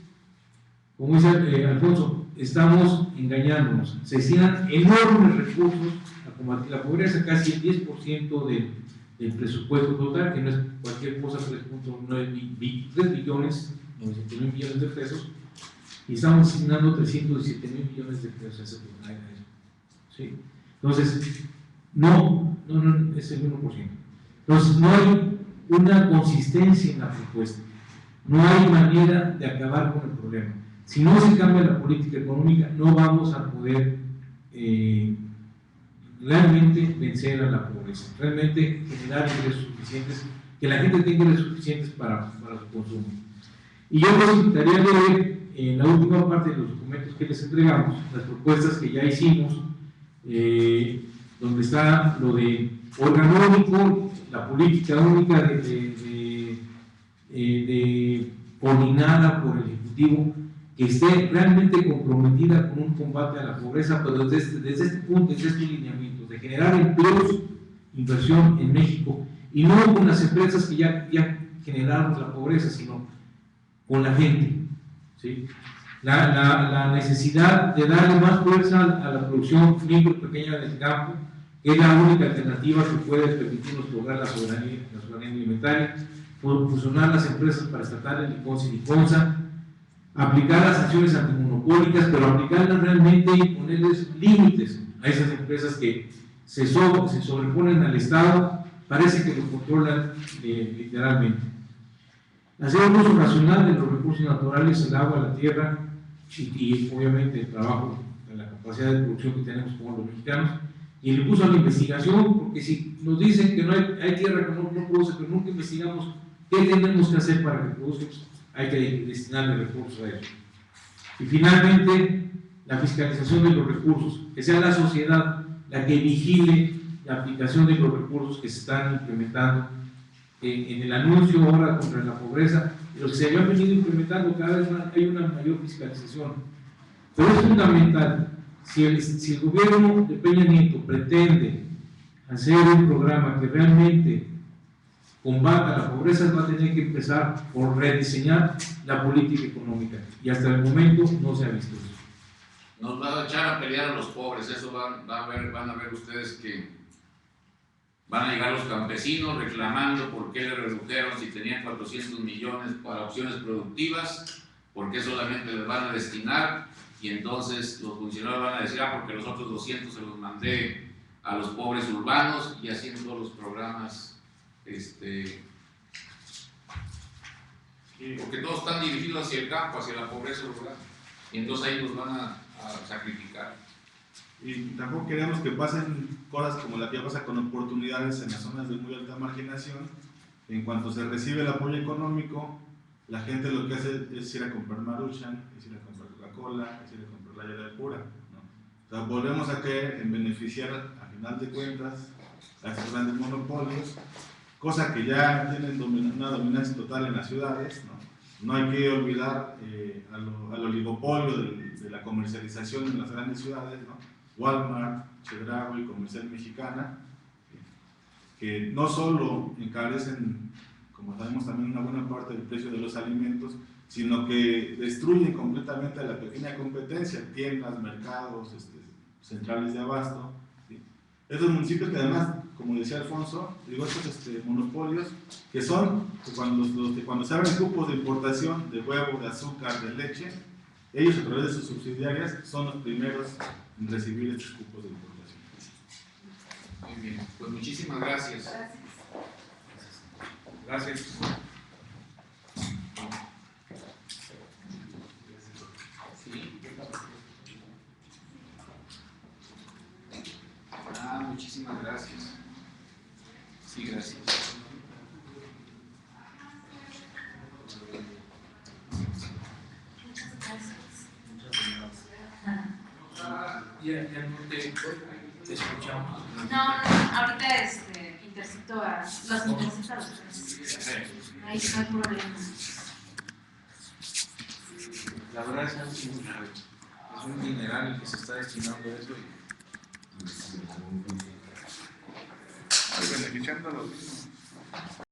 como dice Alfonso, estamos engañándonos. Se destinan enormes recursos a combatir la pobreza, casi el 10% del presupuesto total, que no es cualquier cosa, 3 billones, 900,000 millones de pesos, y estamos destinando 317,000 millones de pesos a ese programa. ¿Sí? Entonces, no, es el 1%. Entonces, no hay una consistencia en la propuesta, no hay manera de acabar con el problema. Si no se cambia la política económica, no vamos a poder realmente vencer a la pobreza, realmente generar ingresos suficientes, que la gente tenga ingresos suficientes para su consumo. Y yo les invitaría a leer en la última parte de los documentos que les entregamos, las propuestas que ya hicimos, donde está lo de órgano único, la política única coordinada por el Ejecutivo, que esté realmente comprometida con un combate a la pobreza, pero desde este punto, desde estos lineamientos, de generar empleos, inversión en México, y no con las empresas que ya generaron la pobreza, sino con la gente, ¿sí? La necesidad de darle más fuerza a la producción micro y pequeña del campo, que es la única alternativa que puede permitirnos lograr la soberanía alimentaria, fusionar las empresas paraestatales, Liconsa y Liconsa, aplicar las acciones antimonopólicas, pero aplicarlas realmente y ponerles límites a esas empresas que se sobreponen al Estado, parece que lo controlan literalmente. Hacer un uso racional de los recursos naturales, el agua, la tierra y obviamente el trabajo, la capacidad de producción que tenemos como los mexicanos, y el impulso a la investigación, porque si nos dicen que no hay tierra que no produce, pero nunca investigamos qué tenemos que hacer para que produzca, hay que destinarle recursos a eso. Y finalmente, la fiscalización de los recursos, que sea la sociedad la que vigile la aplicación de los recursos que se están implementando en el anuncio ahora contra la pobreza, y los que se habían venido implementando, cada vez más hay una mayor fiscalización. Pero es fundamental, si el gobierno de Peña Nieto pretende hacer un programa que realmente combata la pobreza, va a tener que empezar por rediseñar la política económica, y hasta el momento no se ha visto eso. nos va a echar a pelear a los pobres. Eso van a ver ustedes que van a llegar los campesinos reclamando por qué le redujeron, si tenían 400 millones para opciones productivas, por qué solamente les van a destinar, y entonces los funcionarios van a decir, porque los otros 200 se los mandé a los pobres urbanos, y haciendo todos los programas, porque todos están dirigidos hacia el campo, hacia la pobreza rural, y entonces ahí los van a sacrificar. Y tampoco queremos que pasen cosas como la que pasa con oportunidades en las zonas de muy alta marginación. En cuanto se recibe el apoyo económico, la gente lo que hace es ir a comprar Maruchan, es ir a comprar Coca-Cola, es ir a comprar la Yara de Pura, ¿no? O sea, volvemos a caer en beneficiar, a final de cuentas, a estos grandes monopolios, cosa que ya tienen una dominancia total en las ciudades, ¿no? No hay que olvidar al oligopolio de la comercialización en las grandes ciudades, ¿no? Walmart, Chedraui, Comercial Mexicana, que no solo encarecen, como sabemos, también una buena parte del precio de los alimentos, sino que destruyen completamente a la pequeña competencia, tiendas, mercados, centrales de abasto, ¿sí? Esos municipios que además, como decía Alfonso, digo, estos monopolios que son, que cuando se abren cupos de importación de huevo, de azúcar, de leche, ellos a través de sus subsidiarias son los primeros en recibir estos cupos de importación. Muy bien, pues muchísimas gracias. Gracias. Muchísimas gracias. Sí, gracias. Ya no te escuchamos. No, ahorita intercepto a los interceptados. Ahí no hay problema. La verdad es un dineral el que se está destinando a eso. Beneficiando a los mismos.